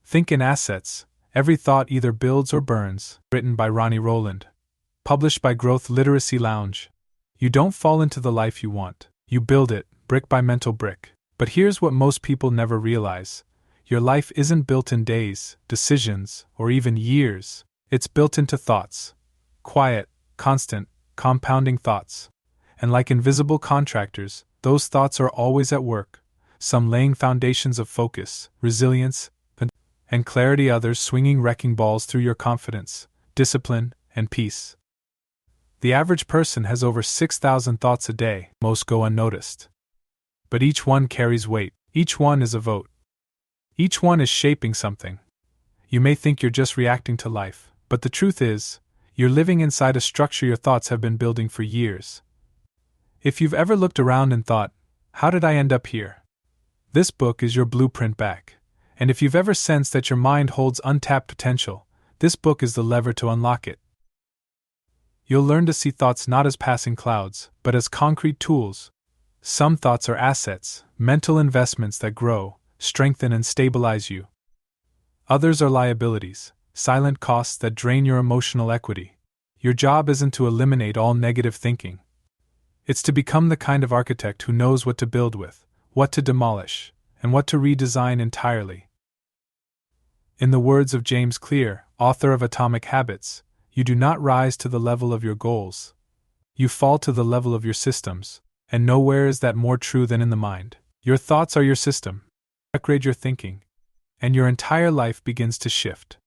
Think in Assets, Every Thought Either Builds or Burns, written by Ronnie Rowland. Published by Growth Literacy Lounge. You don't fall into the life you want, you build it, brick by mental brick. But here's what most people never realize. Your life isn't built in days, decisions, or even years. It's built into thoughts. Quiet, constant, compounding thoughts. And like invisible contractors, those thoughts are always at work, some laying foundations of focus, resilience, and clarity, others swinging wrecking balls through your confidence, discipline, and peace. The average person has over 6,000 thoughts a day, most go unnoticed. But each one carries weight, each one is a vote. Each one is shaping something. You may think you're just reacting to life, but the truth is, you're living inside a structure your thoughts have been building for years. If you've ever looked around and thought, how did I end up here? This book is your blueprint back. And if you've ever sensed that your mind holds untapped potential, this book is the lever to unlock it. You'll learn to see thoughts not as passing clouds, but as concrete tools. Some thoughts are assets, mental investments that grow, strengthen, and stabilize you. Others are liabilities, silent costs that drain your emotional equity. Your job isn't to eliminate all negative thinking. It's to become the kind of architect who knows what to build with, what to demolish, and what to redesign entirely. In the words of James Clear, author of Atomic Habits, you do not rise to the level of your goals. You fall to the level of your systems, and nowhere is that more true than in the mind. Your thoughts are your system. Upgrade your thinking, and your entire life begins to shift.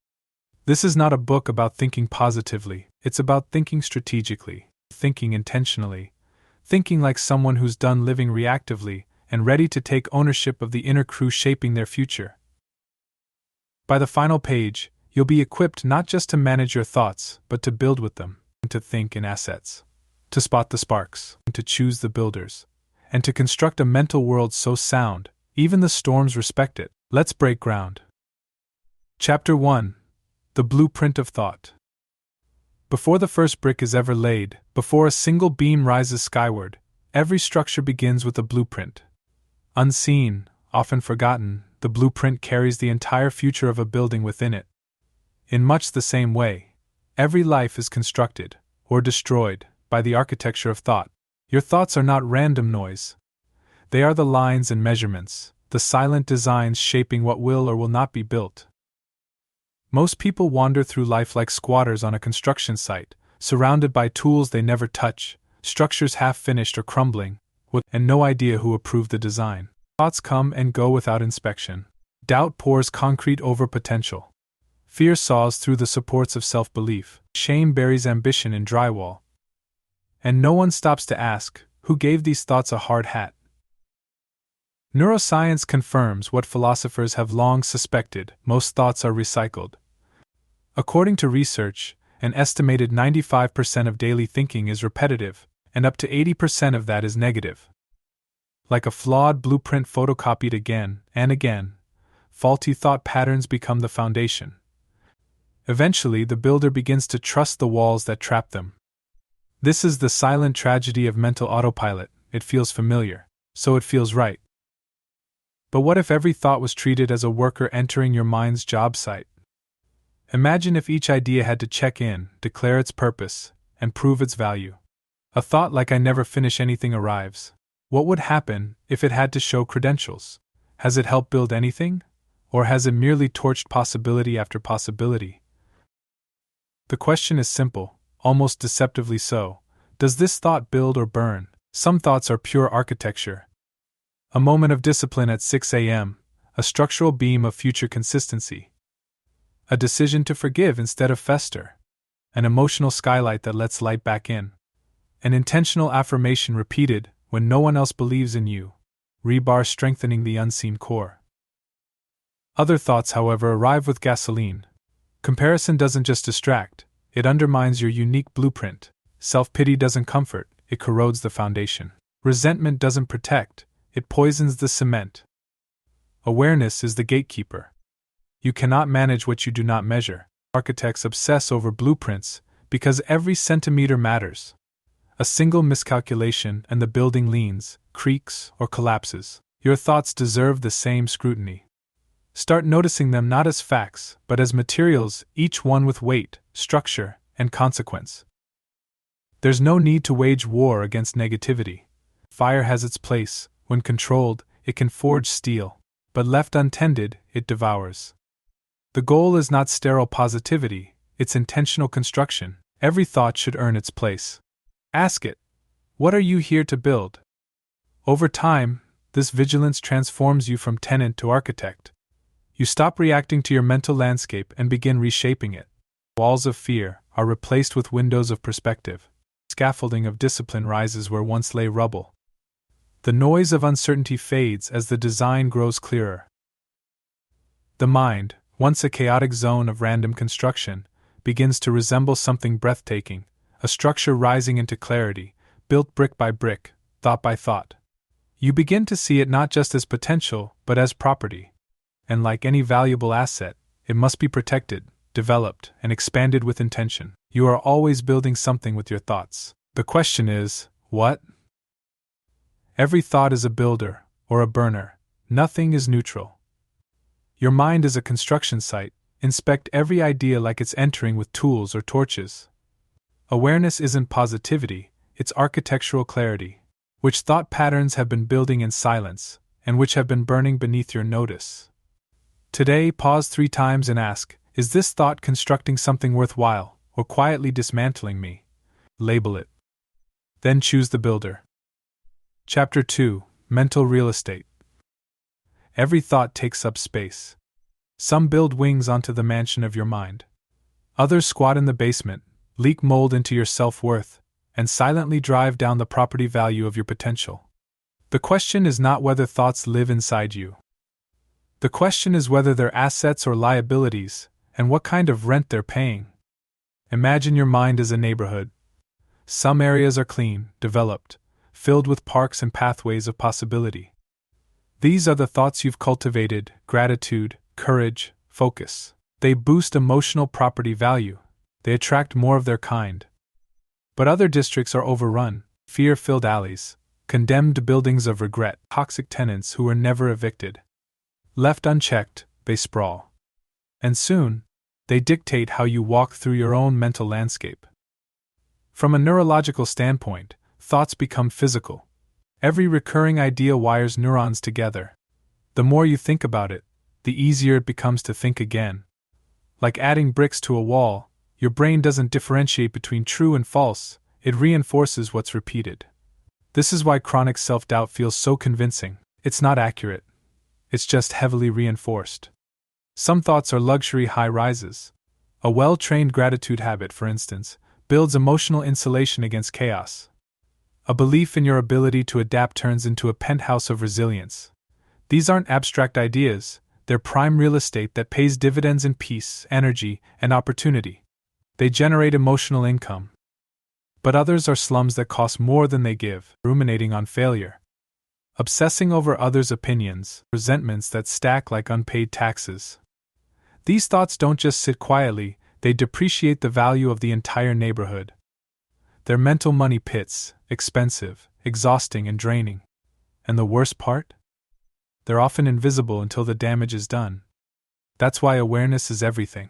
This is not a book about thinking positively, it's about thinking strategically, thinking intentionally, thinking like someone who's done living reactively and ready to take ownership of the inner crew shaping their future. By the final page, you'll be equipped not just to manage your thoughts, but to build with them, to think in assets, to spot the sparks, to choose the builders, and to construct a mental world so sound, even the storms respect it. Let's break ground. Chapter 1. The Blueprint of Thought. Before the first brick is ever laid, before a single beam rises skyward, every structure begins with a blueprint. Unseen, often forgotten, the blueprint carries the entire future of a building within it. In much the same way, every life is constructed, or destroyed, by the architecture of thought. Your thoughts are not random noise. They are the lines and measurements, the silent designs shaping what will or will not be built. Most people wander through life like squatters on a construction site, surrounded by tools they never touch, structures half-finished or crumbling, and no idea who approved the design. Thoughts come and go without inspection. Doubt pours concrete over potential. Fear saws through the supports of self-belief. Shame buries ambition in drywall. And no one stops to ask, who gave these thoughts a hard hat? Neuroscience confirms what philosophers have long suspected: most thoughts are recycled. According to research, an estimated 95% of daily thinking is repetitive, and up to 80% of that is negative. Like a flawed blueprint photocopied again and again, faulty thought patterns become the foundation. Eventually, the builder begins to trust the walls that trap them. This is the silent tragedy of mental autopilot. It feels familiar, so it feels right. But what if every thought was treated as a worker entering your mind's job site? Imagine if each idea had to check in, declare its purpose, and prove its value. A thought like "I never finish anything" arrives. What would happen if it had to show credentials? Has it helped build anything? Or has it merely torched possibility after possibility? The question is simple, almost deceptively so. Does this thought build or burn? Some thoughts are pure architecture. A moment of discipline at 6 a.m., a structural beam of future consistency. A decision to forgive instead of fester. An emotional skylight that lets light back in. An intentional affirmation repeated when no one else believes in you. Rebar strengthening the unseen core. Other thoughts, however, arrive with gasoline. Comparison doesn't just distract, it undermines your unique blueprint. Self-pity doesn't comfort, it corrodes the foundation. Resentment doesn't protect, it poisons the cement. Awareness is the gatekeeper. You cannot manage what you do not measure. Architects obsess over blueprints because every centimeter matters. A single miscalculation and the building leans, creaks, or collapses. Your thoughts deserve the same scrutiny. Start noticing them not as facts, but as materials, each one with weight, structure, and consequence. There's no need to wage war against negativity. Fire has its place. When controlled, it can forge steel, but left untended, it devours. The goal is not sterile positivity, it's intentional construction. Every thought should earn its place. Ask it, what are you here to build? Over time, this vigilance transforms you from tenant to architect. You stop reacting to your mental landscape and begin reshaping it. Walls of fear are replaced with windows of perspective. Scaffolding of discipline rises where once lay rubble. The noise of uncertainty fades as the design grows clearer. The mind, once a chaotic zone of random construction, begins to resemble something breathtaking, a structure rising into clarity, built brick by brick, thought by thought. You begin to see it not just as potential, but as property. And like any valuable asset, it must be protected, developed, and expanded with intention. You are always building something with your thoughts. The question is, what? Every thought is a builder, or a burner. Nothing is neutral. Your mind is a construction site. Inspect every idea like it's entering with tools or torches. Awareness isn't positivity, it's architectural clarity. Which thought patterns have been building in silence, and which have been burning beneath your notice? Today, pause 3 times and ask, is this thought constructing something worthwhile, or quietly dismantling me? Label it. Then choose the builder. Chapter 2: Mental Real Estate. Every thought takes up space. Some build wings onto the mansion of your mind. Others squat in the basement, leak mold into your self-worth, and silently drive down the property value of your potential. The question is not whether thoughts live inside you. The question is whether they're assets or liabilities, and what kind of rent they're paying. Imagine your mind as a neighborhood. Some areas are clean, developed, filled with parks and pathways of possibility. These are the thoughts you've cultivated: gratitude, courage, focus. They boost emotional property value. They attract more of their kind. But other districts are overrun: fear-filled alleys, condemned buildings of regret, toxic tenants who were never evicted. Left unchecked, they sprawl. And soon, they dictate how you walk through your own mental landscape. From a neurological standpoint, thoughts become physical. Every recurring idea wires neurons together. The more you think about it, the easier it becomes to think again. Like adding bricks to a wall, your brain doesn't differentiate between true and false, it reinforces what's repeated. This is why chronic self-doubt feels so convincing. It's not accurate. It's just heavily reinforced. Some thoughts are luxury high-rises. A well-trained gratitude habit, for instance, builds emotional insulation against chaos. A belief in your ability to adapt turns into a penthouse of resilience. These aren't abstract ideas, they're prime real estate that pays dividends in peace, energy, and opportunity. They generate emotional income. But others are slums that cost more than they give, ruminating on failure. Obsessing over others' opinions, resentments that stack like unpaid taxes. These thoughts don't just sit quietly, they depreciate the value of the entire neighborhood. They're mental money pits, expensive, exhausting, and draining. And the worst part? They're often invisible until the damage is done. That's why awareness is everything.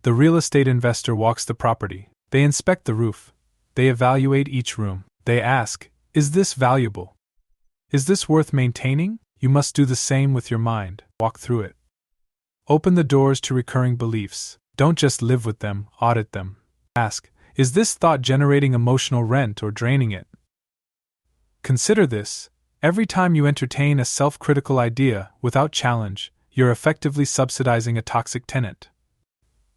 The real estate investor walks the property. They inspect the roof. They evaluate each room. They ask, is this valuable? Is this worth maintaining? You must do the same with your mind. Walk through it. Open the doors to recurring beliefs. Don't just live with them, audit them. Ask, is this thought generating emotional rent or draining it? Consider this: every time you entertain a self-critical idea without challenge, you're effectively subsidizing a toxic tenant.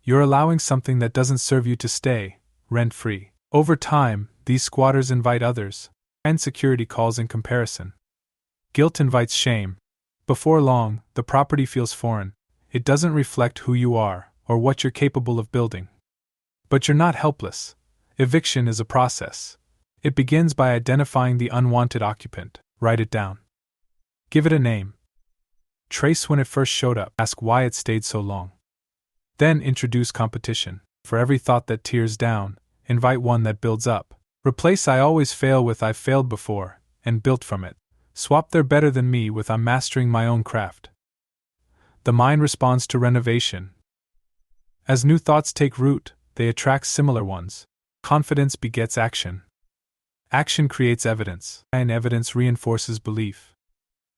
You're allowing something that doesn't serve you to stay, rent-free. Over time, these squatters invite others, and security calls in comparison. Guilt invites shame. Before long, the property feels foreign. It doesn't reflect who you are, or what you're capable of building. But you're not helpless. Eviction is a process. It begins by identifying the unwanted occupant. Write it down. Give it a name. Trace when it first showed up. Ask why it stayed so long. Then introduce competition. For every thought that tears down, invite one that builds up. Replace "I always fail" with "I've failed before," and built from it. Swap "they're better than me" with "I'm mastering my own craft." The mind responds to renovation. As new thoughts take root, they attract similar ones. Confidence begets action. Action creates evidence, and evidence reinforces belief.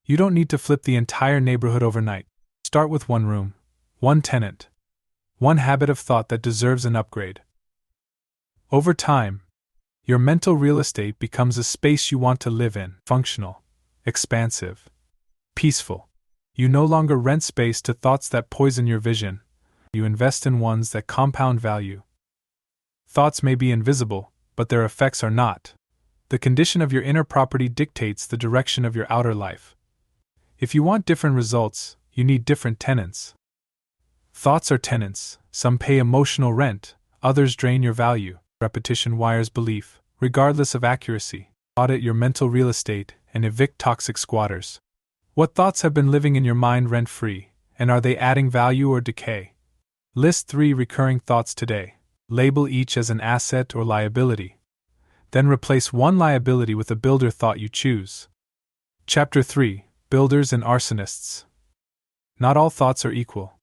You don't need to flip the entire neighborhood overnight. Start with one room, one tenant, one habit of thought that deserves an upgrade. Over time, your mental real estate becomes a space you want to live in, functional, expansive, peaceful. You no longer rent space to thoughts that poison your vision. You invest in ones that compound value. Thoughts may be invisible, but their effects are not. The condition of your inner property dictates the direction of your outer life. If you want different results, you need different tenants. Thoughts are tenants, some pay emotional rent, others drain your value. Repetition wires belief, regardless of accuracy. Audit your mental real estate and evict toxic squatters. What thoughts have been living in your mind rent-free, and are they adding value or decay? List 3 recurring thoughts today. Label each as an asset or liability. Then replace one liability with a builder thought you choose. Chapter 3: Builders and Arsonists. Not all thoughts are equal.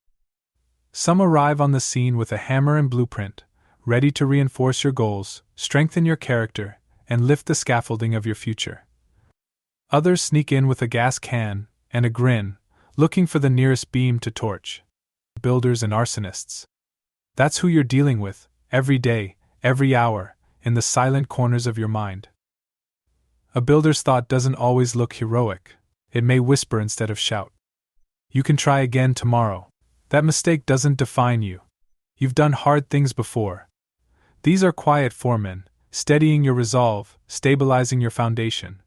Some arrive on the scene with a hammer and blueprint, ready to reinforce your goals, strengthen your character, and lift the scaffolding of your future. Others sneak in with a gas can and a grin, looking for the nearest beam to torch. Builders and arsonists. That's who you're dealing with, every day, every hour, in the silent corners of your mind. A builder's thought doesn't always look heroic. It may whisper instead of shout. You can try again tomorrow. That mistake doesn't define you. You've done hard things before. These are quiet foremen, steadying your resolve, stabilizing your foundation.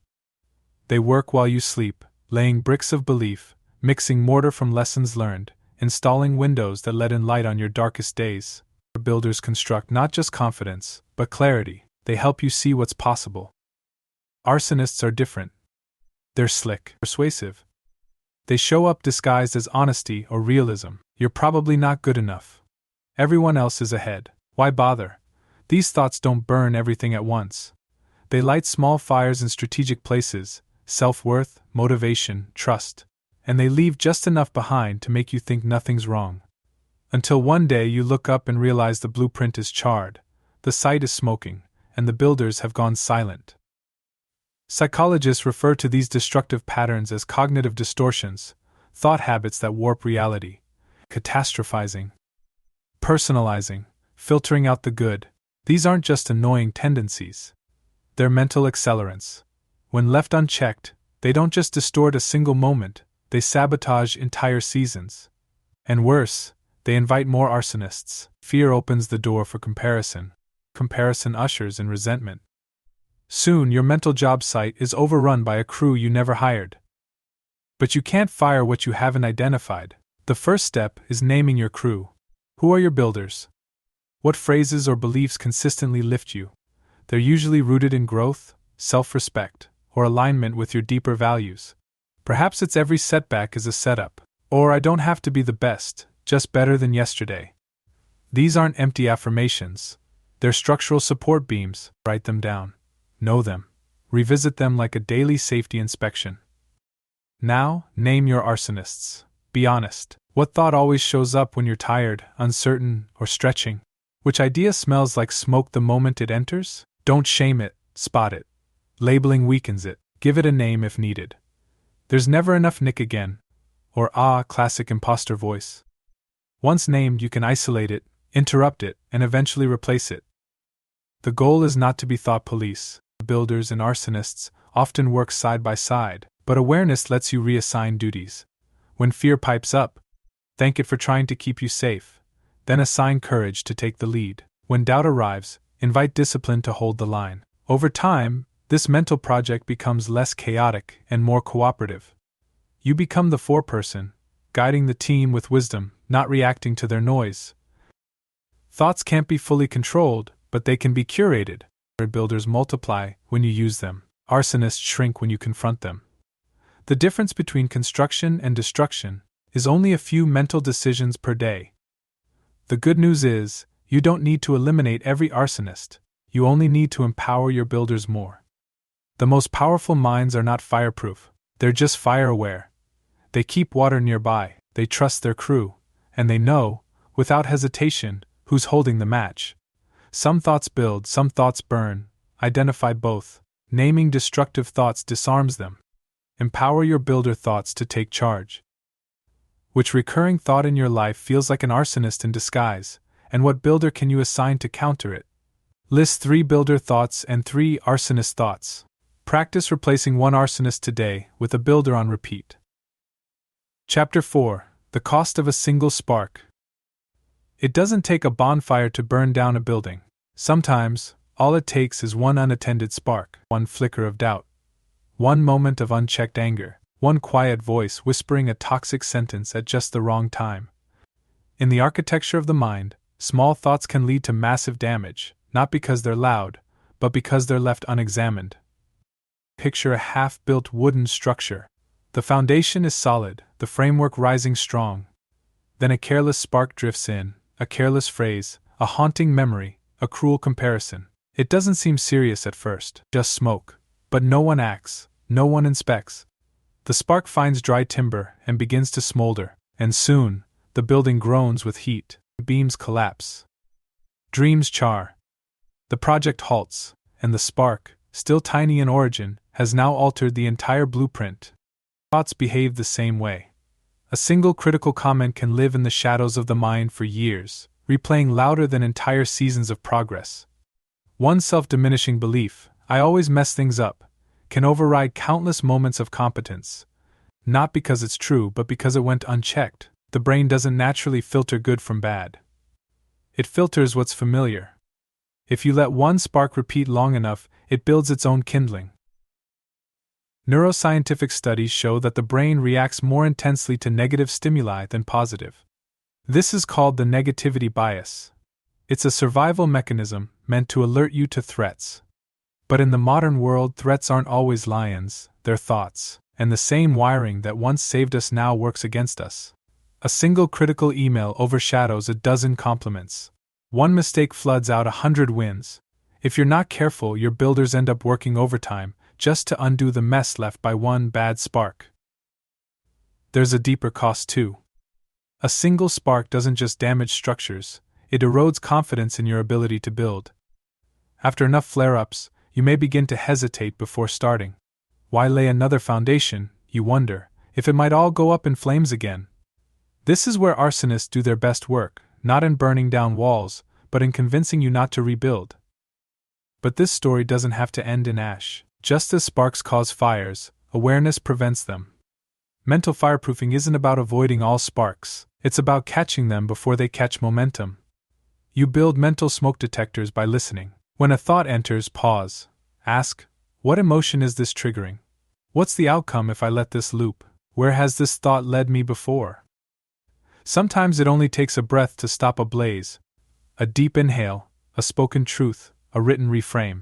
They work while you sleep, laying bricks of belief, mixing mortar from lessons learned, installing windows that let in light on your darkest days. Builders construct not just confidence, but clarity. They help you see what's possible. Arsonists are different. They're slick, persuasive. They show up disguised as honesty or realism. You're probably not good enough. Everyone else is ahead. Why bother? These thoughts don't burn everything at once. They light small fires in strategic places: self-worth, motivation, trust. And they leave just enough behind to make you think nothing's wrong. Until one day you look up and realize the blueprint is charred, the site is smoking, and the builders have gone silent. Psychologists refer to these destructive patterns as cognitive distortions, thought habits that warp reality. Catastrophizing, personalizing, filtering out the good. These aren't just annoying tendencies. They're mental accelerants. When left unchecked, they don't just distort a single moment, they sabotage entire seasons. And worse, they invite more arsonists. Fear opens the door for comparison. Comparison ushers in resentment. Soon your mental job site is overrun by a crew you never hired. But you can't fire what you haven't identified. The first step is naming your crew. Who are your builders? What phrases or beliefs consistently lift you? They're usually rooted in growth, self-respect, or alignment with your deeper values. Perhaps it's every setback is a setup, or I don't have to be the best, just better than yesterday. These aren't empty affirmations. They're structural support beams. Write them down. Know them. Revisit them like a daily safety inspection. Now, name your arsonists. Be honest. What thought always shows up when you're tired, uncertain, or stretching? Which idea smells like smoke the moment it enters? Don't shame it, spot it. Labeling weakens it. Give it a name if needed. There's never enough Nick again. Or classic imposter voice. Once named, you can isolate it, interrupt it, and eventually replace it. The goal is not to be thought police. Builders and arsonists often work side by side, but awareness lets you reassign duties. When fear pipes up, thank it for trying to keep you safe. Then assign courage to take the lead. When doubt arrives, invite discipline to hold the line. Over time, this mental project becomes less chaotic and more cooperative. You become the foreperson, guiding the team with wisdom, not reacting to their noise. Thoughts can't be fully controlled, but they can be curated. Builders multiply when you use them. Arsonists shrink when you confront them. The difference between construction and destruction is only a few mental decisions per day. The good news is, you don't need to eliminate every arsonist, you only need to empower your builders more. The most powerful minds are not fireproof, they're just fire-aware. They keep water nearby, They trust their crew, and they know, without hesitation, who's holding the match. Some thoughts build, some thoughts burn. Identify both. Naming destructive thoughts disarms them. Empower your builder thoughts to take charge. Which recurring thought in your life feels like an arsonist in disguise, and what builder can you assign to counter it? List 3 builder thoughts and 3 arsonist thoughts. Practice replacing one arsonist today with a builder on repeat. Chapter 4: The Cost of a Single Spark. It doesn't take a bonfire to burn down a building. Sometimes, all it takes is one unattended spark, one flicker of doubt, one moment of unchecked anger, one quiet voice whispering a toxic sentence at just the wrong time. In the architecture of the mind, small thoughts can lead to massive damage, not because they're loud, but because they're left unexamined. Picture a half-built wooden structure. The foundation is solid, the framework rising strong. Then a careless spark drifts in, a careless phrase, a haunting memory, a cruel comparison. It doesn't seem serious at first, just smoke. But no one acts, no one inspects. The spark finds dry timber and begins to smolder, and soon, the building groans with heat, beams collapse. Dreams char. The project halts, and the spark, still tiny in origin, has now altered the entire blueprint. Thoughts behave the same way. A single critical comment can live in the shadows of the mind for years, replaying louder than entire seasons of progress. One self-diminishing belief, "I always mess things up," can override countless moments of competence. Not because it's true, but because it went unchecked. The brain doesn't naturally filter good from bad. It filters what's familiar. If you let one spark repeat long enough, it builds its own kindling. Neuroscientific studies show that the brain reacts more intensely to negative stimuli than positive. This is called the negativity bias. It's a survival mechanism meant to alert you to threats. But in the modern world, threats aren't always lions, they're thoughts, and the same wiring that once saved us now works against us. A single critical email overshadows a dozen compliments. One mistake floods out 100 wins. If you're not careful, your builders end up working overtime just to undo the mess left by one bad spark. There's a deeper cost too. A single spark doesn't just damage structures, it erodes confidence in your ability to build. After enough flare-ups, you may begin to hesitate before starting. Why lay another foundation, you wonder, if it might all go up in flames again? This is where arsonists do their best work, not in burning down walls, but in convincing you not to rebuild. But this story doesn't have to end in ash. Just as sparks cause fires, awareness prevents them. Mental fireproofing isn't about avoiding all sparks, it's about catching them before they catch momentum. You build mental smoke detectors by listening. When a thought enters, pause. Ask, what emotion is this triggering? What's the outcome if I let this loop? Where has this thought led me before? Sometimes it only takes a breath to stop a blaze. A deep inhale, a spoken truth, a written reframe.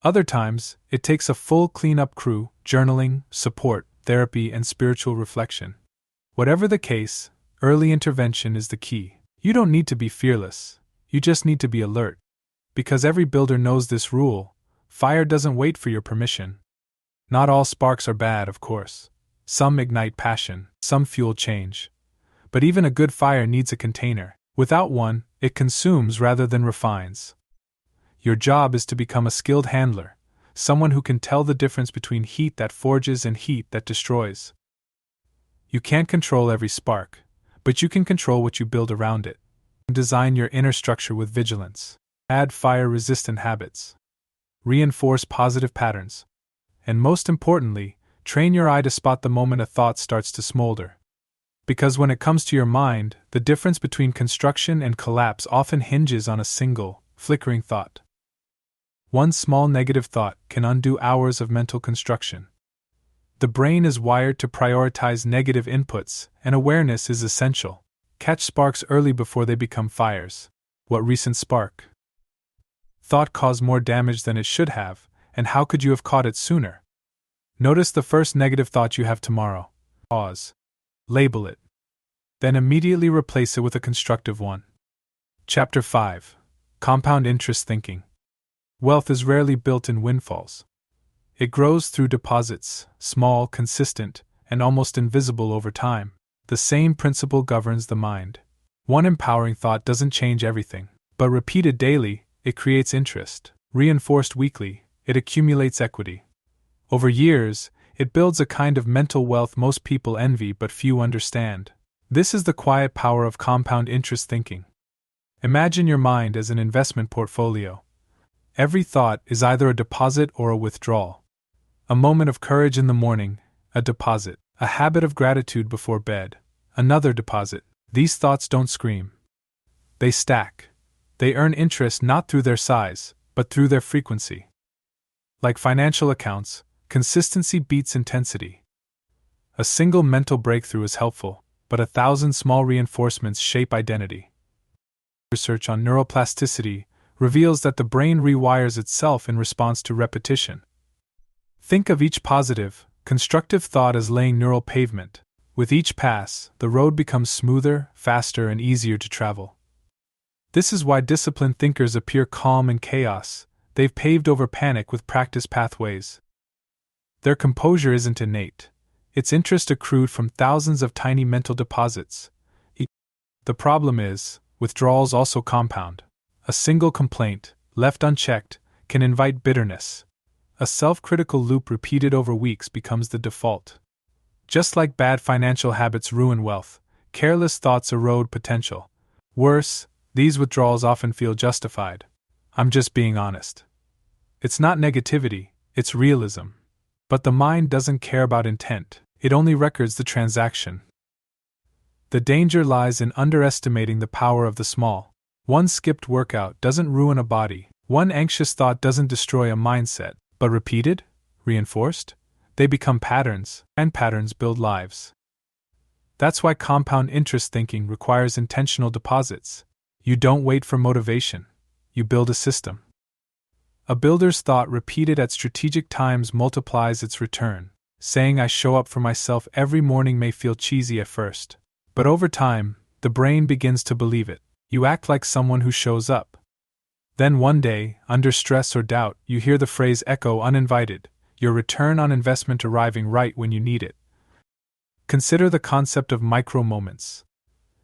Other times, it takes a full cleanup crew, journaling, support, therapy, and spiritual reflection. Whatever the case, early intervention is the key. You don't need to be fearless, you just need to be alert. Because every builder knows this rule: fire doesn't wait for your permission. Not all sparks are bad, of course. Some ignite passion, some fuel change. But even a good fire needs a container. Without one, it consumes rather than refines. Your job is to become a skilled handler, someone who can tell the difference between heat that forges and heat that destroys. You can't control every spark, but you can control what you build around it. Design your inner structure with vigilance. Add fire-resistant habits. Reinforce positive patterns. And most importantly, train your eye to spot the moment a thought starts to smolder. Because when it comes to your mind, the difference between construction and collapse often hinges on a single, flickering thought. One small negative thought can undo hours of mental construction. The brain is wired to prioritize negative inputs, and awareness is essential. Catch sparks early before they become fires. What recent spark? Thought caused more damage than it should have, and how could you have caught it sooner? Notice the first negative thought you have tomorrow. Pause. Label it. Then immediately replace it with a constructive one. Chapter 5. Compound Interest Thinking. Wealth is rarely built in windfalls. It grows through deposits, small, consistent, and almost invisible over time. The same principle governs the mind. One empowering thought doesn't change everything, but repeated daily, it creates interest. Reinforced weekly, it accumulates equity. Over years, it builds a kind of mental wealth most people envy but few understand. This is the quiet power of compound interest thinking. Imagine your mind as an investment portfolio. Every thought is either a deposit or a withdrawal. A moment of courage in the morning, a deposit. A habit of gratitude before bed, another deposit. These thoughts don't scream. They stack. They earn interest not through their size, but through their frequency. Like financial accounts, consistency beats intensity. A single mental breakthrough is helpful, but 1,000 small reinforcements shape identity. Research on neuroplasticity reveals that the brain rewires itself in response to repetition. Think of each positive, constructive thought as laying neural pavement. With each pass, the road becomes smoother, faster, and easier to travel. This is why disciplined thinkers appear calm in chaos. They've paved over panic with practice pathways. Their composure isn't innate. It's interest accrued from thousands of tiny mental deposits. The problem is, withdrawals also compound. A single complaint, left unchecked, can invite bitterness. A self-critical loop repeated over weeks becomes the default. Just like bad financial habits ruin wealth, careless thoughts erode potential. Worse, these withdrawals often feel justified. I'm just being honest. It's not negativity, it's realism. But the mind doesn't care about intent, it only records the transaction. The danger lies in underestimating the power of the small. One skipped workout doesn't ruin a body, one anxious thought doesn't destroy a mindset. But repeated, reinforced, they become patterns, and patterns build lives. That's why compound interest thinking requires intentional deposits. You don't wait for motivation, you build a system. A builder's thought repeated at strategic times multiplies its return. Saying I show up for myself every morning may feel cheesy at first, but over time, the brain begins to believe it. You act like someone who shows up. Then one day, under stress or doubt, you hear the phrase echo uninvited, your return on investment arriving right when you need it. Consider the concept of micro-moments.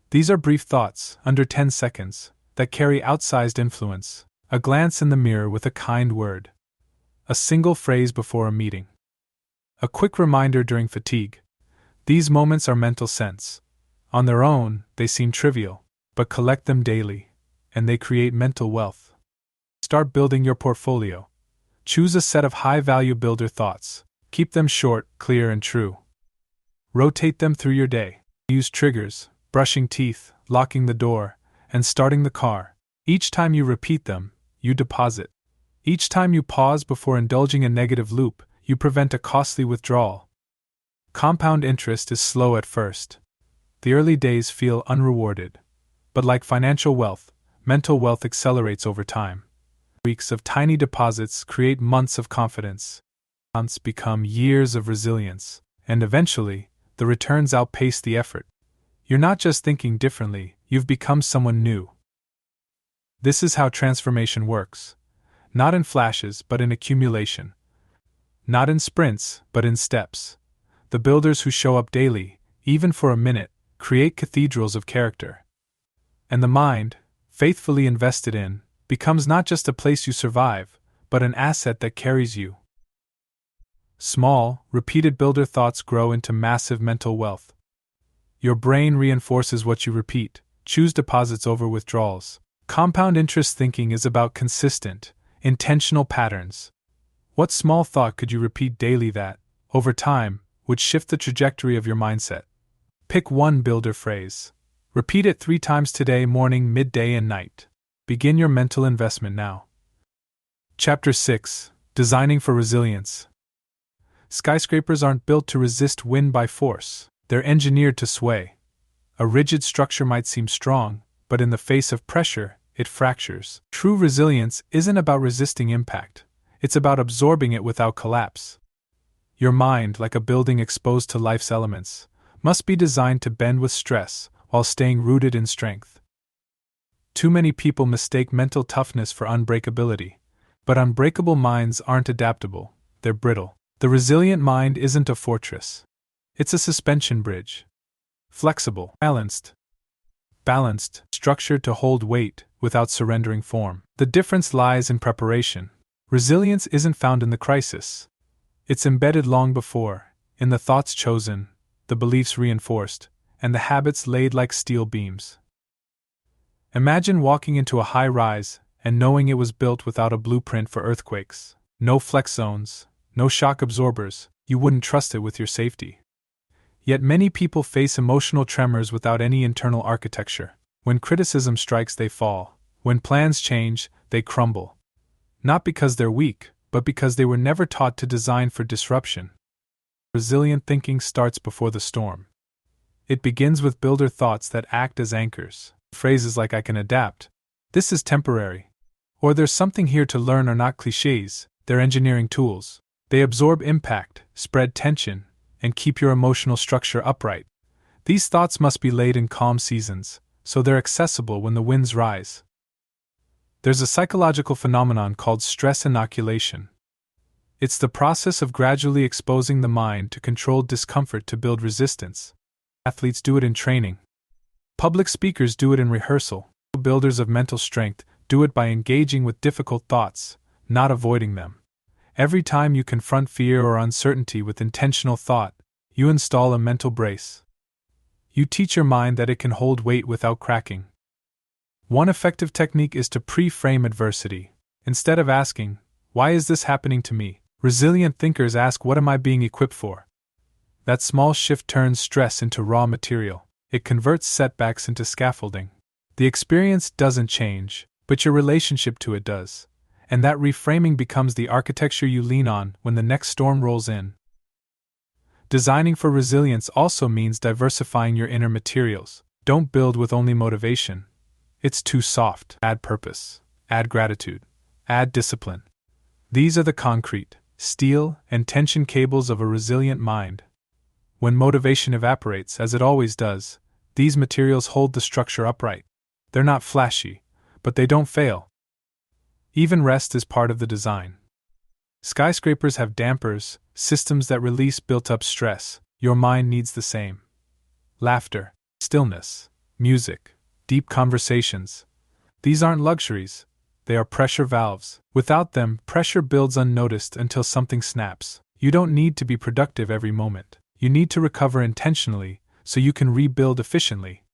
These are brief thoughts, under 10 seconds, that carry outsized influence. A glance in the mirror with a kind word. A single phrase before a meeting. A quick reminder during fatigue. These moments are mental sense. On their own, they seem trivial, but collect them daily, and they create mental wealth. Start building your portfolio. Choose a set of high-value builder thoughts. Keep them short, clear, and true. Rotate them through your day. Use triggers, brushing teeth, locking the door, and starting the car. Each time you repeat them, you deposit. Each time you pause before indulging a negative loop, you prevent a costly withdrawal. Compound interest is slow at first. The early days feel unrewarded. But like financial wealth, mental wealth accelerates over time. Weeks of tiny deposits create months of confidence. Months become years of resilience, and eventually, the returns outpace the effort. You're not just thinking differently, you've become someone new. This is how transformation works. Not in flashes, but in accumulation. Not in sprints, but in steps. The builders who show up daily, even for a minute, create cathedrals of character. And the mind, faithfully invested in, becomes not just a place you survive, but an asset that carries you. Small, repeated builder thoughts grow into massive mental wealth. Your brain reinforces what you repeat. Choose deposits over withdrawals. Compound interest thinking is about consistent, intentional patterns. What small thought could you repeat daily that, over time, would shift the trajectory of your mindset? Pick one builder phrase. Repeat it 3 times today, morning, midday, and night. Begin your mental investment now. Chapter 6: Designing for Resilience. Skyscrapers aren't built to resist wind by force, they're engineered to sway. A rigid structure might seem strong, but in the face of pressure, it fractures. True resilience isn't about resisting impact, it's about absorbing it without collapse. Your mind, like a building exposed to life's elements, must be designed to bend with stress while staying rooted in strength. Too many people mistake mental toughness for unbreakability, but unbreakable minds aren't adaptable, they're brittle. The resilient mind isn't a fortress. It's a suspension bridge. flexible, balanced, structured to hold weight without surrendering form. The difference lies in preparation. Resilience isn't found in the crisis. It's embedded long before, in the thoughts chosen, the beliefs reinforced, and the habits laid like steel beams. Imagine walking into a high rise and knowing it was built without a blueprint for earthquakes. No flex zones, no shock absorbers, you wouldn't trust it with your safety. Yet many people face emotional tremors without any internal architecture. When criticism strikes, they fall. When plans change, they crumble. Not because they're weak, but because they were never taught to design for disruption. Resilient thinking starts before the storm. It begins with builder thoughts that act as anchors. Phrases like "I can adapt," "this is temporary," or "there's something here to learn" are not cliches, they're engineering tools. They absorb impact, spread tension, and keep your emotional structure upright. These thoughts must be laid in calm seasons, so they're accessible when the winds rise. There's a psychological phenomenon called stress inoculation. It's the process of gradually exposing the mind to controlled discomfort to build resistance. Athletes do it in training. Public speakers do it in rehearsal. Builders of mental strength do it by engaging with difficult thoughts, not avoiding them. Every time you confront fear or uncertainty with intentional thought, you install a mental brace. You teach your mind that it can hold weight without cracking. One effective technique is to pre-frame adversity. Instead of asking, "Why is this happening to me?" resilient thinkers ask, "What am I being equipped for?" That small shift turns stress into raw material. It converts setbacks into scaffolding. The experience doesn't change, but your relationship to it does. And that reframing becomes the architecture you lean on when the next storm rolls in. Designing for resilience also means diversifying your inner materials. Don't build with only motivation. It's too soft. Add purpose. Add gratitude. Add discipline. These are the concrete, steel, and tension cables of a resilient mind. When motivation evaporates, as it always does, these materials hold the structure upright. They're not flashy, but they don't fail. Even rest is part of the design. Skyscrapers have dampers, systems that release built-up stress. Your mind needs the same. Laughter, stillness, music, deep conversations. These aren't luxuries. They are pressure valves. Without them, pressure builds unnoticed until something snaps. You don't need to be productive every moment. You need to recover intentionally, so you can rebuild efficiently.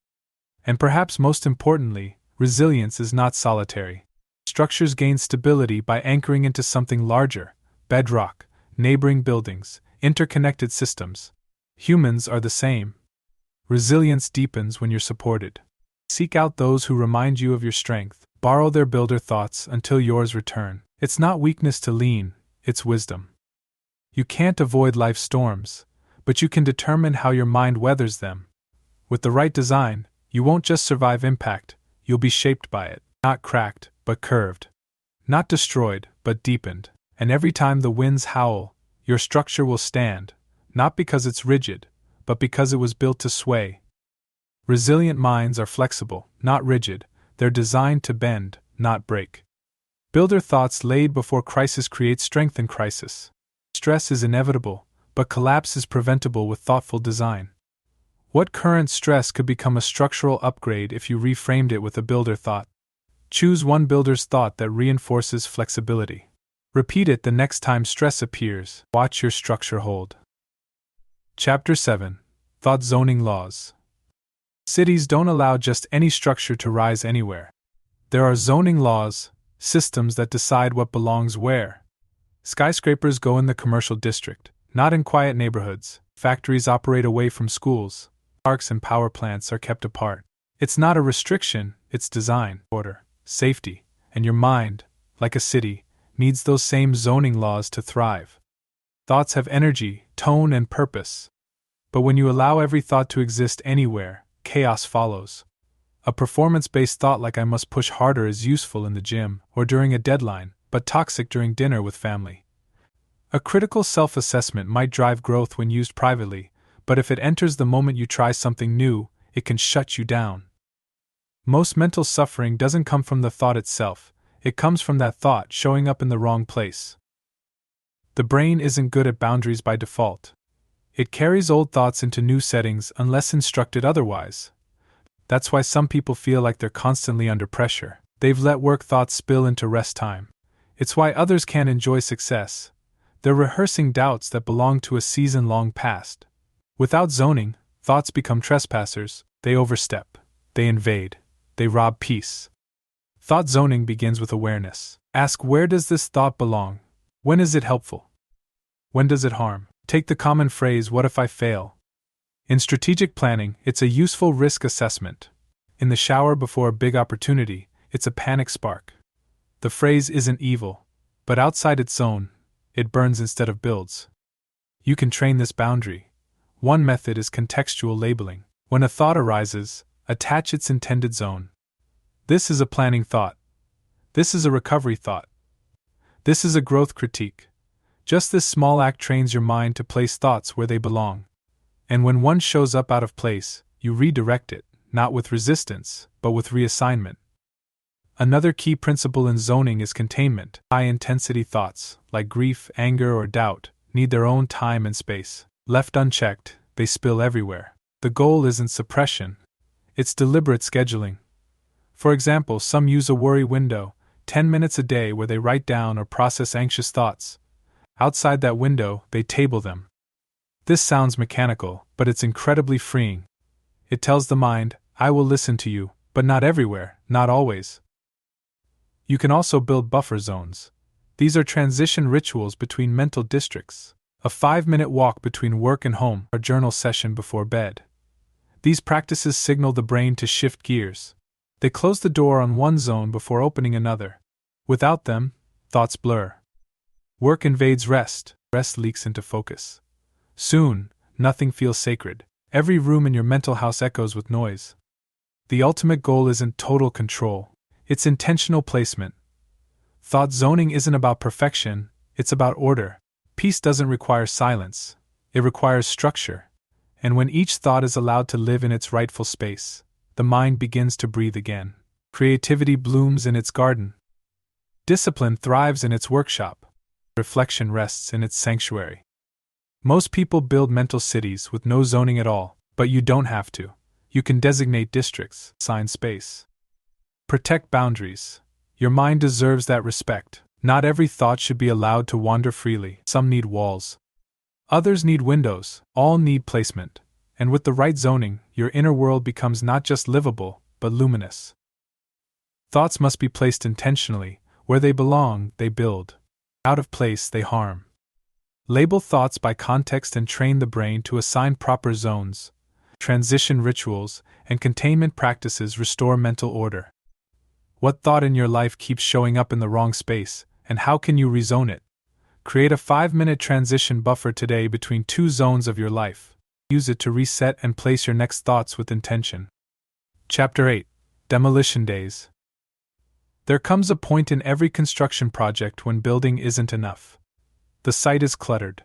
And perhaps most importantly, resilience is not solitary. Structures gain stability by anchoring into something larger: bedrock, neighboring buildings, interconnected systems. Humans are the same. Resilience deepens when you're supported. Seek out those who remind you of your strength. Borrow their builder thoughts until yours return. It's not weakness to lean, it's wisdom. You can't avoid life's storms, but you can determine how your mind weathers them. With the right design, you won't just survive impact, you'll be shaped by it. Not cracked, but curved. Not destroyed, but deepened. And every time the winds howl, your structure will stand, not because it's rigid, but because it was built to sway. Resilient minds are flexible, not rigid. They're designed to bend, not break. Builder thoughts laid before crisis create strength in crisis. Stress is inevitable, but collapse is preventable with thoughtful design. What current stress could become a structural upgrade if you reframed it with a builder thought? Choose one builder's thought that reinforces flexibility. Repeat it the next time stress appears. Watch your structure hold. Chapter 7: Thought Zoning Laws. Cities don't allow just any structure to rise anywhere. There are zoning laws, systems that decide what belongs where. Skyscrapers go in the commercial district, not in quiet neighborhoods. Factories operate away from schools. Parks and power plants are kept apart. It's not a restriction, it's design, order, safety, and your mind, like a city, needs those same zoning laws to thrive. Thoughts have energy, tone, and purpose. But when you allow every thought to exist anywhere, chaos follows. A performance-based thought like "I must push harder" is useful in the gym or during a deadline, but toxic during dinner with family. A critical self-assessment might drive growth when used privately, but if it enters the moment you try something new, it can shut you down. Most mental suffering doesn't come from the thought itself, it comes from that thought showing up in the wrong place. The brain isn't good at boundaries by default. It carries old thoughts into new settings unless instructed otherwise. That's why some people feel like they're constantly under pressure. They've let work thoughts spill into rest time. It's why others can't enjoy success. They're rehearsing doubts that belong to a season long past. Without zoning, thoughts become trespassers, they overstep, they invade, they rob peace. Thought zoning begins with awareness. Ask, where does this thought belong? When is it helpful? When does it harm? Take the common phrase, what if I fail? In strategic planning, it's a useful risk assessment. In the shower before a big opportunity, it's a panic spark. The phrase isn't evil, but outside its zone, it burns instead of builds. You can train this boundary. One method is contextual labeling. When a thought arises, attach its intended zone. This is a planning thought. This is a recovery thought. This is a growth critique. Just this small act trains your mind to place thoughts where they belong. And when one shows up out of place, you redirect it, not with resistance, but with reassignment. Another key principle in zoning is containment. High-intensity thoughts, like grief, anger, or doubt, need their own time and space. Left unchecked, they spill everywhere. The goal isn't suppression, it's deliberate scheduling. For example, some use a worry window, 10 minutes a day, where they write down or process anxious thoughts. Outside that window, they table them. This sounds mechanical, but it's incredibly freeing. It tells the mind, I will listen to you, but not everywhere, not always. You can also build buffer zones. These are transition rituals between mental districts. A 5-minute walk between work and home, or journal session before bed. These practices signal the brain to shift gears. They close the door on one zone before opening another. Without them, thoughts blur. Work invades rest, rest leaks into focus. Soon, nothing feels sacred. Every room in your mental house echoes with noise. The ultimate goal isn't total control, it's intentional placement. Thought zoning isn't about perfection, it's about order. Peace doesn't require silence, it requires structure. And when each thought is allowed to live in its rightful space, the mind begins to breathe again. Creativity blooms in its garden. Discipline thrives in its workshop. Reflection rests in its sanctuary. Most people build mental cities with no zoning at all, but you don't have to. You can designate districts, assign space. Protect boundaries. Your mind deserves that respect. Not every thought should be allowed to wander freely. Some need walls. Others need windows. All need placement. And with the right zoning, your inner world becomes not just livable, but luminous. Thoughts must be placed intentionally. Where they belong, they build. Out of place, they harm. Label thoughts by context and train the brain to assign proper zones. Transition rituals and containment practices restore mental order. What thought in your life keeps showing up in the wrong space, and how can you rezone it? Create a 5-minute transition buffer today between two zones of your life. Use it to reset and place your next thoughts with intention. Chapter 8. Demolition Days. There comes a point in every construction project when building isn't enough. The site is cluttered.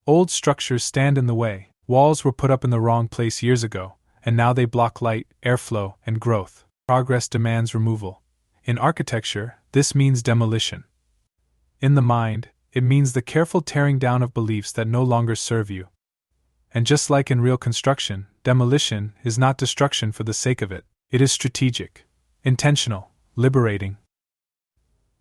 Old structures stand in the way. Walls were put up in the wrong place years ago, and now they block light, airflow, and growth. Progress demands removal. In architecture, this means demolition. In the mind, it means the careful tearing down of beliefs that no longer serve you. And just like in real construction, demolition is not destruction for the sake of it. It is strategic, intentional, liberating.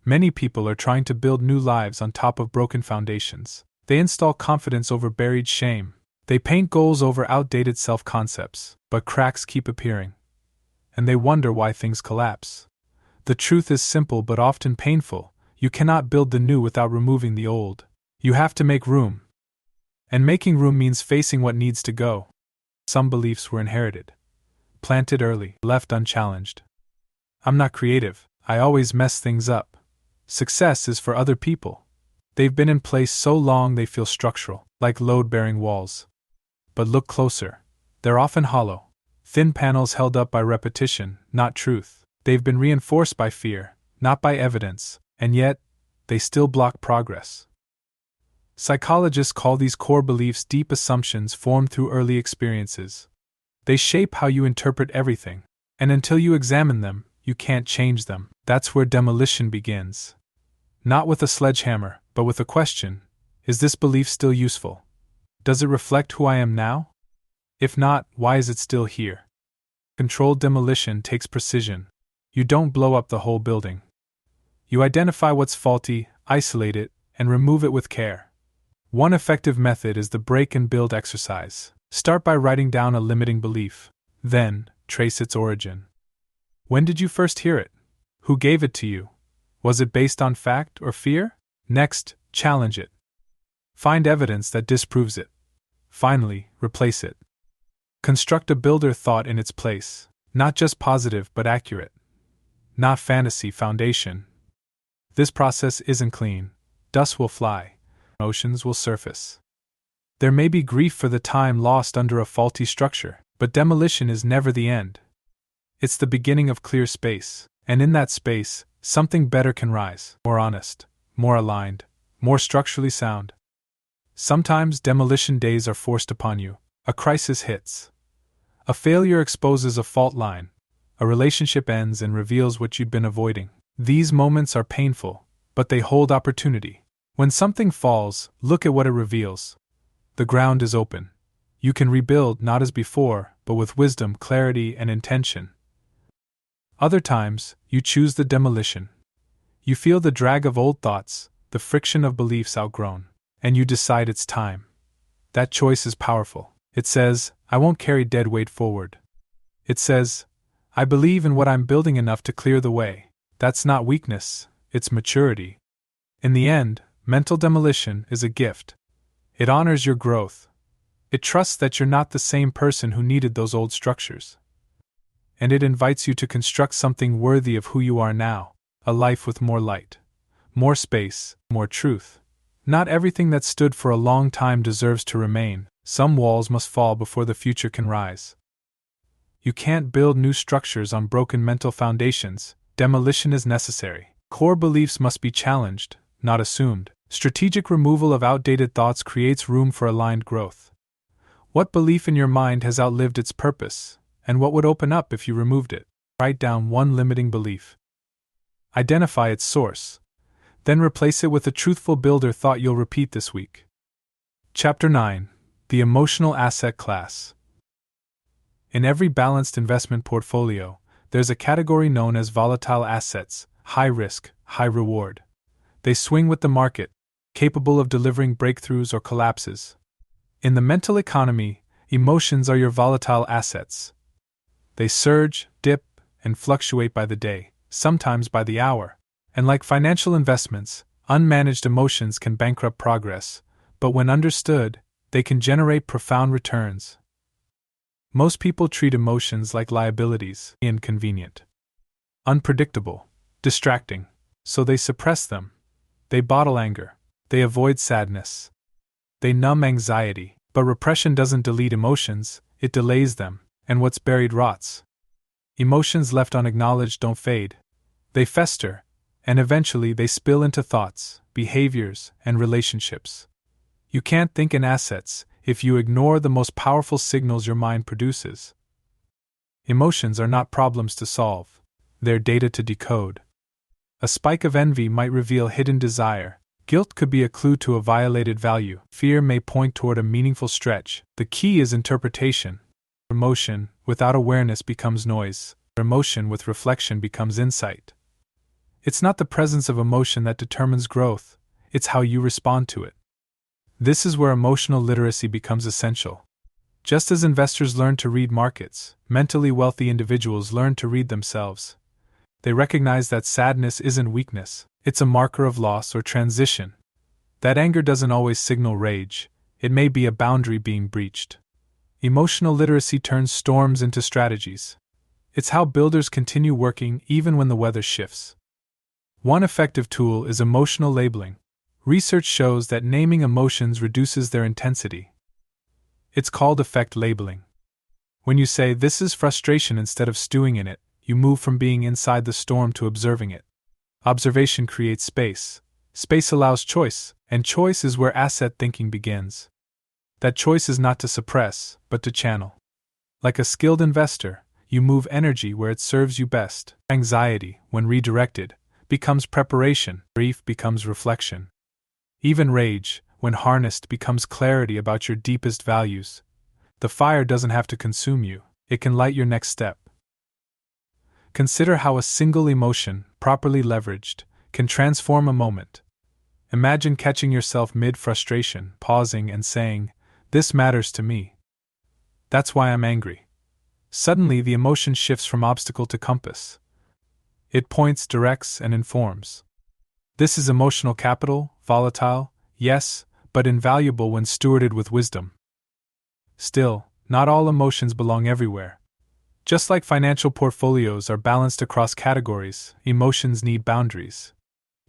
Many people are trying to build new lives on top of broken foundations. They install confidence over buried shame. They paint goals over outdated self-concepts, but cracks keep appearing. And they wonder why things collapse. The truth is simple but often painful. You cannot build the new without removing the old. You have to make room. And making room means facing what needs to go. Some beliefs were inherited. Planted early, left unchallenged. I'm not creative. I always mess things up. Success is for other people. They've been in place so long they feel structural, like load-bearing walls. But look closer. They're often hollow. Thin panels held up by repetition, not truth. They've been reinforced by fear, not by evidence, and yet, they still block progress. Psychologists call these core beliefs deep assumptions formed through early experiences. They shape how you interpret everything, and until you examine them, you can't change them. That's where demolition begins. Not with a sledgehammer, but with a question: is this belief still useful? Does it reflect who I am now? If not, why is it still here? Controlled demolition takes precision. You don't blow up the whole building. You identify what's faulty, isolate it, and remove it with care. One effective method is the break and build exercise. Start by writing down a limiting belief. Then, trace its origin. When did you first hear it? Who gave it to you? Was it based on fact or fear? Next, challenge it. Find evidence that disproves it. Finally, replace it. Construct a builder thought in its place, not just positive but accurate. Not fantasy foundation. This process isn't clean. Dust will fly. Emotions will surface. There may be grief for the time lost under a faulty structure, but demolition is never the end. It's the beginning of clear space, and in that space, something better can rise, more honest, more aligned, more structurally sound. Sometimes demolition days are forced upon you. A crisis hits. A failure exposes a fault line. A relationship ends and reveals what you'd been avoiding. These moments are painful, but they hold opportunity. When something falls, look at what it reveals. The ground is open. You can rebuild not as before, but with wisdom, clarity, and intention. Other times, you choose the demolition. You feel the drag of old thoughts, the friction of beliefs outgrown, and you decide it's time. That choice is powerful. It says, I won't carry dead weight forward. It says, I believe in what I'm building enough to clear the way. That's not weakness, it's maturity. In the end, mental demolition is a gift. It honors your growth. It trusts that you're not the same person who needed those old structures. And it invites you to construct something worthy of who you are now, a life with more light, more space, more truth. Not everything that stood for a long time deserves to remain. Some walls must fall before the future can rise. You can't build new structures on broken mental foundations. Demolition is necessary. Core beliefs must be challenged, not assumed. Strategic removal of outdated thoughts creates room for aligned growth. What belief in your mind has outlived its purpose, and what would open up if you removed it? Write down one limiting belief. Identify its source. Then replace it with a truthful builder thought you'll repeat this week. Chapter 9. The Emotional Asset Class. In every balanced investment portfolio, there's a category known as volatile assets, high risk, high reward. They swing with the market, capable of delivering breakthroughs or collapses. In the mental economy, emotions are your volatile assets. They surge, dip, and fluctuate by the day, sometimes by the hour. And like financial investments, unmanaged emotions can bankrupt progress, but when understood, they can generate profound returns. Most people treat emotions like liabilities, inconvenient, unpredictable, distracting, so they suppress them. They bottle anger. They avoid sadness. They numb anxiety, but repression doesn't delete emotions, it delays them, and what's buried rots. Emotions left unacknowledged don't fade. They fester, and eventually they spill into thoughts, behaviors, and relationships. You can't think in assets if you ignore the most powerful signals your mind produces. Emotions are not problems to solve, they're data to decode. A spike of envy might reveal hidden desire, guilt could be a clue to a violated value, fear may point toward a meaningful stretch. The key is interpretation. Emotion without awareness becomes noise, emotion with reflection becomes insight. It's not the presence of emotion that determines growth, it's how you respond to it. This is where emotional literacy becomes essential. Just as investors learn to read markets, mentally wealthy individuals learn to read themselves. They recognize that sadness isn't weakness, it's a marker of loss or transition. That anger doesn't always signal rage, it may be a boundary being breached. Emotional literacy turns storms into strategies. It's how builders continue working even when the weather shifts. One effective tool is emotional labeling. Research shows that naming emotions reduces their intensity. It's called effect labeling. When you say, "This is frustration," instead of stewing in it, you move from being inside the storm to observing it. Observation creates space. Space allows choice, and choice is where asset thinking begins. That choice is not to suppress, but to channel. Like a skilled investor, you move energy where it serves you best. Anxiety, when redirected, becomes preparation. Grief becomes reflection. Even rage, when harnessed, becomes clarity about your deepest values. The fire doesn't have to consume you, it can light your next step. Consider how a single emotion, properly leveraged, can transform a moment. Imagine catching yourself mid-frustration, pausing and saying, "This matters to me. That's why I'm angry." Suddenly the emotion shifts from obstacle to compass. It points, directs, and informs. This is emotional capital, volatile, yes, but invaluable when stewarded with wisdom. Still, not all emotions belong everywhere. Just like financial portfolios are balanced across categories, emotions need boundaries.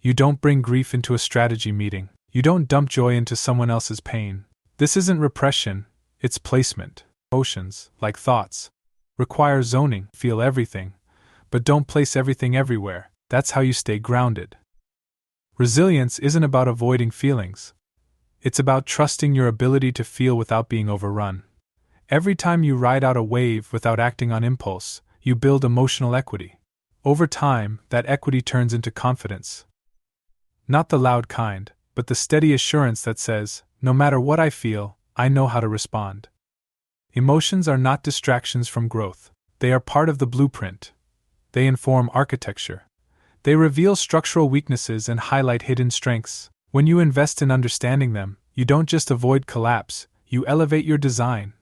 You don't bring grief into a strategy meeting. You don't dump joy into someone else's pain. This isn't repression, it's placement. Emotions, like thoughts, require zoning. Feel everything, but don't place everything everywhere. That's how you stay grounded. Resilience isn't about avoiding feelings. It's about trusting your ability to feel without being overrun. Every time you ride out a wave without acting on impulse, you build emotional equity. Over time, that equity turns into confidence. Not the loud kind, but the steady assurance that says, no matter what I feel, I know how to respond. Emotions are not distractions from growth. They are part of the blueprint. They inform architecture. They reveal structural weaknesses and highlight hidden strengths. When you invest in understanding them, you don't just avoid collapse, you elevate your design.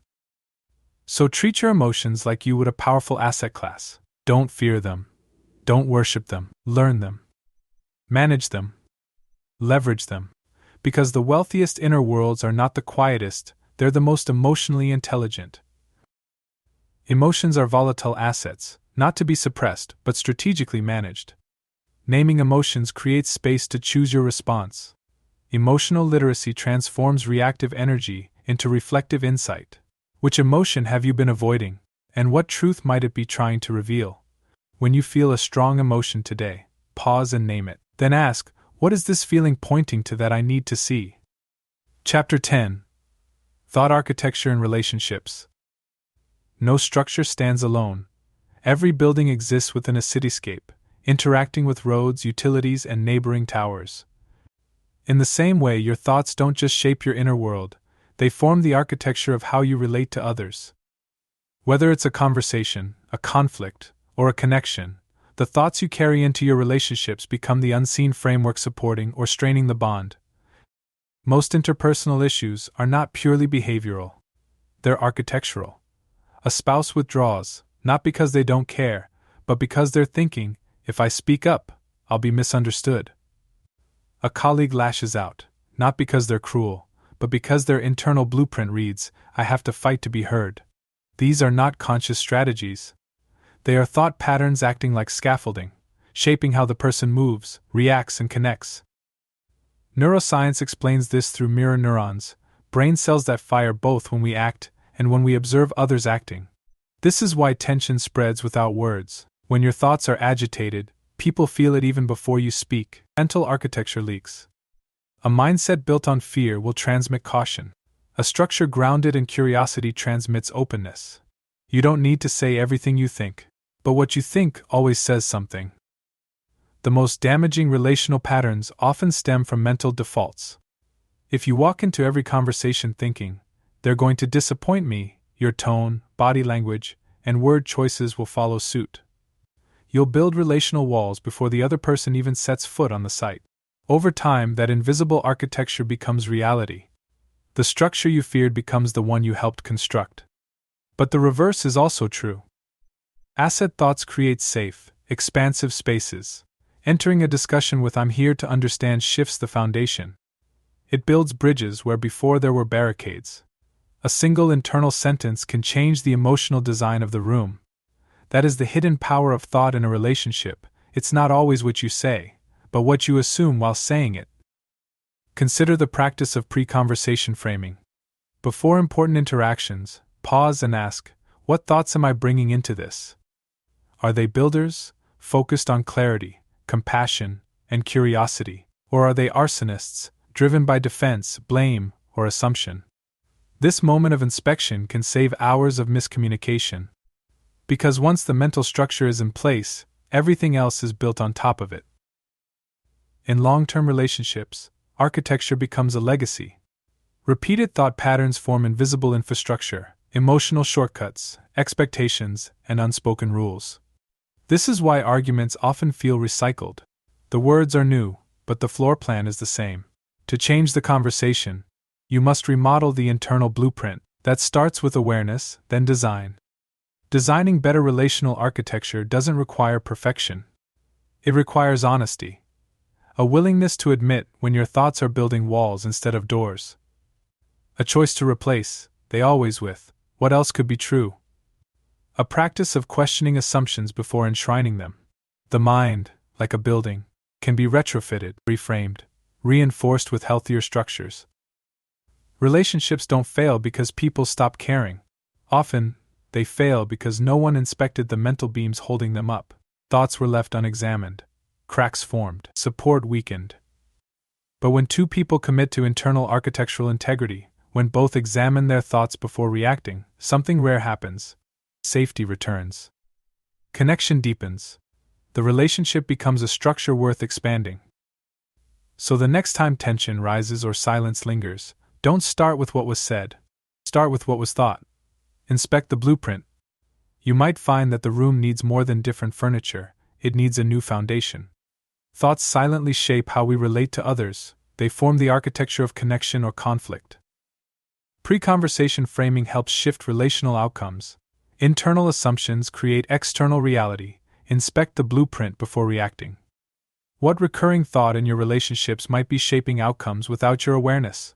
So treat your emotions like you would a powerful asset class. Don't fear them. Don't worship them. Learn them. Manage them. Leverage them. Because the wealthiest inner worlds are not the quietest, they're the most emotionally intelligent. Emotions are volatile assets, not to be suppressed, but strategically managed. Naming emotions creates space to choose your response. Emotional literacy transforms reactive energy into reflective insight. Which emotion have you been avoiding, and what truth might it be trying to reveal? When you feel a strong emotion today, pause and name it. Then ask, what is this feeling pointing to that I need to see? Chapter 10. Thought Architecture in Relationships. No structure stands alone. Every building exists within a cityscape, interacting with roads, utilities, and neighboring towers. In the same way, your thoughts don't just shape your inner world, they form the architecture of how you relate to others. Whether it's a conversation, a conflict, or a connection, the thoughts you carry into your relationships become the unseen framework supporting or straining the bond. Most interpersonal issues are not purely behavioral. They're architectural. A spouse withdraws, not because they don't care, but because they're thinking, if I speak up, I'll be misunderstood. A colleague lashes out, not because they're cruel, but because their internal blueprint reads, I have to fight to be heard. These are not conscious strategies. They are thought patterns acting like scaffolding, shaping how the person moves, reacts, and connects. Neuroscience explains this through mirror neurons, brain cells that fire both when we act and when we observe others acting. This is why tension spreads without words. When your thoughts are agitated, people feel it even before you speak. Mental architecture leaks. A mindset built on fear will transmit caution. A structure grounded in curiosity transmits openness. You don't need to say everything you think, but what you think always says something. The most damaging relational patterns often stem from mental defaults. If you walk into every conversation thinking, they're going to disappoint me, your tone, body language, and word choices will follow suit. You'll build relational walls before the other person even sets foot on the site. Over time, that invisible architecture becomes reality. The structure you feared becomes the one you helped construct. But the reverse is also true. Asset thoughts create safe, expansive spaces. Entering a discussion with I'm here to understand shifts the foundation. It builds bridges where before there were barricades. A single internal sentence can change the emotional design of the room. That is the hidden power of thought in a relationship. It's not always what you say, but what you assume while saying it. Consider the practice of pre-conversation framing. Before important interactions, pause and ask, what thoughts am I bringing into this? Are they builders, focused on clarity, compassion, and curiosity, or are they arsonists, driven by defense, blame, or assumption? This moment of inspection can save hours of miscommunication. Because once the mental structure is in place, everything else is built on top of it. In long-term relationships, architecture becomes a legacy. Repeated thought patterns form invisible infrastructure, emotional shortcuts, expectations, and unspoken rules. This is why arguments often feel recycled. The words are new, but the floor plan is the same. To change the conversation, you must remodel the internal blueprint that starts with awareness, then design. Designing better relational architecture doesn't require perfection. It requires honesty. A willingness to admit when your thoughts are building walls instead of doors. A choice to replace, they always with, what else could be true? A practice of questioning assumptions before enshrining them. The mind, like a building, can be retrofitted, reframed, reinforced with healthier structures. Relationships don't fail because people stop caring. Often, they fail because no one inspected the mental beams holding them up. Thoughts were left unexamined. Cracks formed. Support weakened. But when two people commit to internal architectural integrity, when both examine their thoughts before reacting, something rare happens. Safety returns. Connection deepens. The relationship becomes a structure worth expanding. So the next time tension rises or silence lingers, don't start with what was said. Start with what was thought. Inspect the blueprint. You might find that the room needs more than different furniture, it needs a new foundation. Thoughts silently shape how we relate to others, they form the architecture of connection or conflict. Pre-conversation framing helps shift relational outcomes. Internal assumptions create external reality. Inspect the blueprint before reacting. What recurring thought in your relationships might be shaping outcomes without your awareness?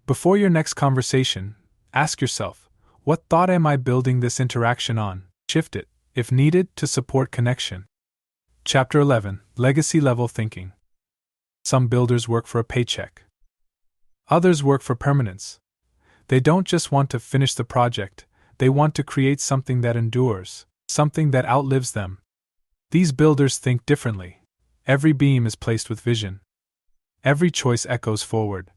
Before your next conversation, ask yourself, what thought am I building this interaction on? Shift it, if needed, to support connection. Chapter 11: Legacy Level Thinking. Some builders work for a paycheck. Others work for permanence. They don't just want to finish the project, they want to create something that endures, something that outlives them. These builders think differently. Every beam is placed with vision. Every choice echoes forward.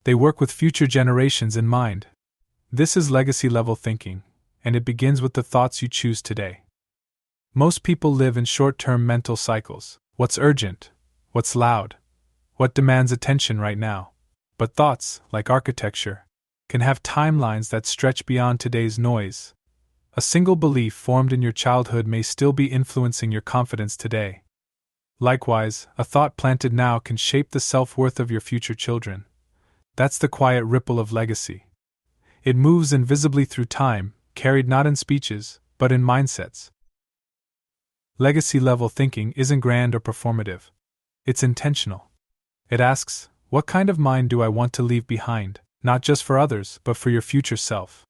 They work with future generations in mind. This is legacy-level thinking, and it begins with the thoughts you choose today. Most people live in short-term mental cycles. What's urgent? What's loud? What demands attention right now? But thoughts, like architecture, can have timelines that stretch beyond today's noise. A single belief formed in your childhood may still be influencing your confidence today. Likewise, a thought planted now can shape the self-worth of your future children. That's the quiet ripple of legacy. It moves invisibly through time, carried not in speeches, but in mindsets. Legacy-level thinking isn't grand or performative. It's intentional. It asks, what kind of mind do I want to leave behind? Not just for others, but for your future self.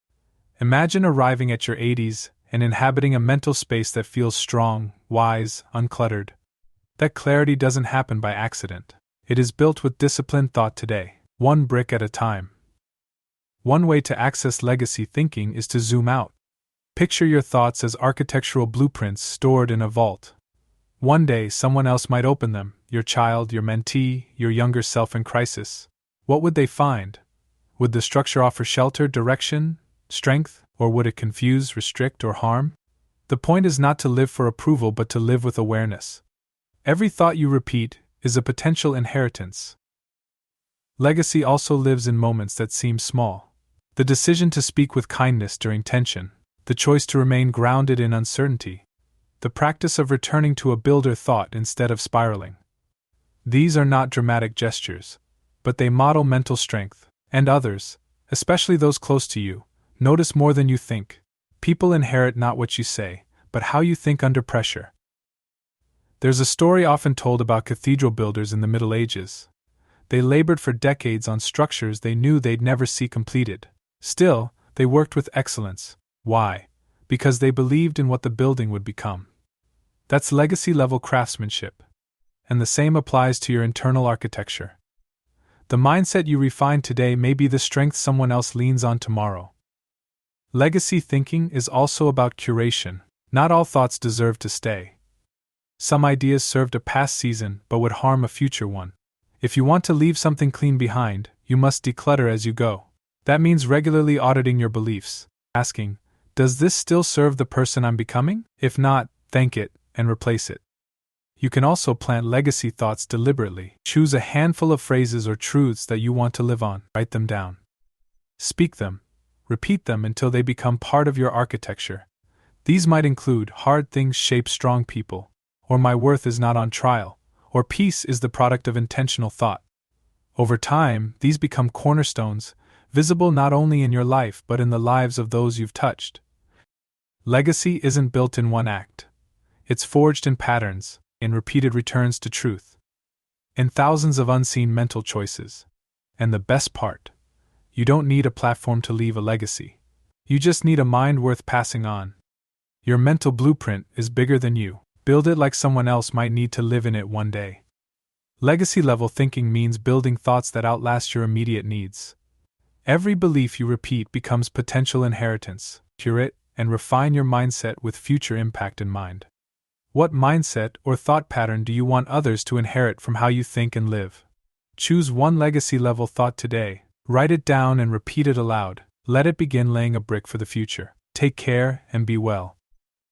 Imagine arriving at your 80s and inhabiting a mental space that feels strong, wise, uncluttered. That clarity doesn't happen by accident. It is built with disciplined thought today, one brick at a time. One way to access legacy thinking is to zoom out. Picture your thoughts as architectural blueprints stored in a vault. One day someone else might open them, your child, your mentee, your younger self in crisis. What would they find? Would the structure offer shelter, direction, strength, or would it confuse, restrict, or harm? The point is not to live for approval but to live with awareness. Every thought you repeat is a potential inheritance. Legacy also lives in moments that seem small. The decision to speak with kindness during tension, the choice to remain grounded in uncertainty, the practice of returning to a builder thought instead of spiraling. These are not dramatic gestures, but they model mental strength. And others, especially those close to you, notice more than you think. People inherit not what you say, but how you think under pressure. There's a story often told about cathedral builders in the Middle Ages. They labored for decades on structures they knew they'd never see completed. Still, they worked with excellence. Why? Because they believed in what the building would become. That's legacy-level craftsmanship. And the same applies to your internal architecture. The mindset you refine today may be the strength someone else leans on tomorrow. Legacy thinking is also about curation. Not all thoughts deserve to stay. Some ideas served a past season but would harm a future one. If you want to leave something clean behind, you must declutter as you go. That means regularly auditing your beliefs, asking, does this still serve the person I'm becoming? If not, thank it and replace it. You can also plant legacy thoughts deliberately. Choose a handful of phrases or truths that you want to live on. Write them down. Speak them. Repeat them until they become part of your architecture. These might include hard things shape strong people, or my worth is not on trial, or peace is the product of intentional thought. Over time, these become cornerstones, visible not only in your life but in the lives of those you've touched. Legacy isn't built in one act. It's forged in patterns, in repeated returns to truth, in thousands of unseen mental choices. And the best part, you don't need a platform to leave a legacy. You just need a mind worth passing on. Your mental blueprint is bigger than you. Build it like someone else might need to live in it one day. Legacy-level thinking means building thoughts that outlast your immediate needs. Every belief you repeat becomes potential inheritance. Curate and refine your mindset with future impact in mind. What mindset or thought pattern do you want others to inherit from how you think and live? Choose one legacy-level thought today, write it down and repeat it aloud. Let it begin laying a brick for the future. Take care and be well.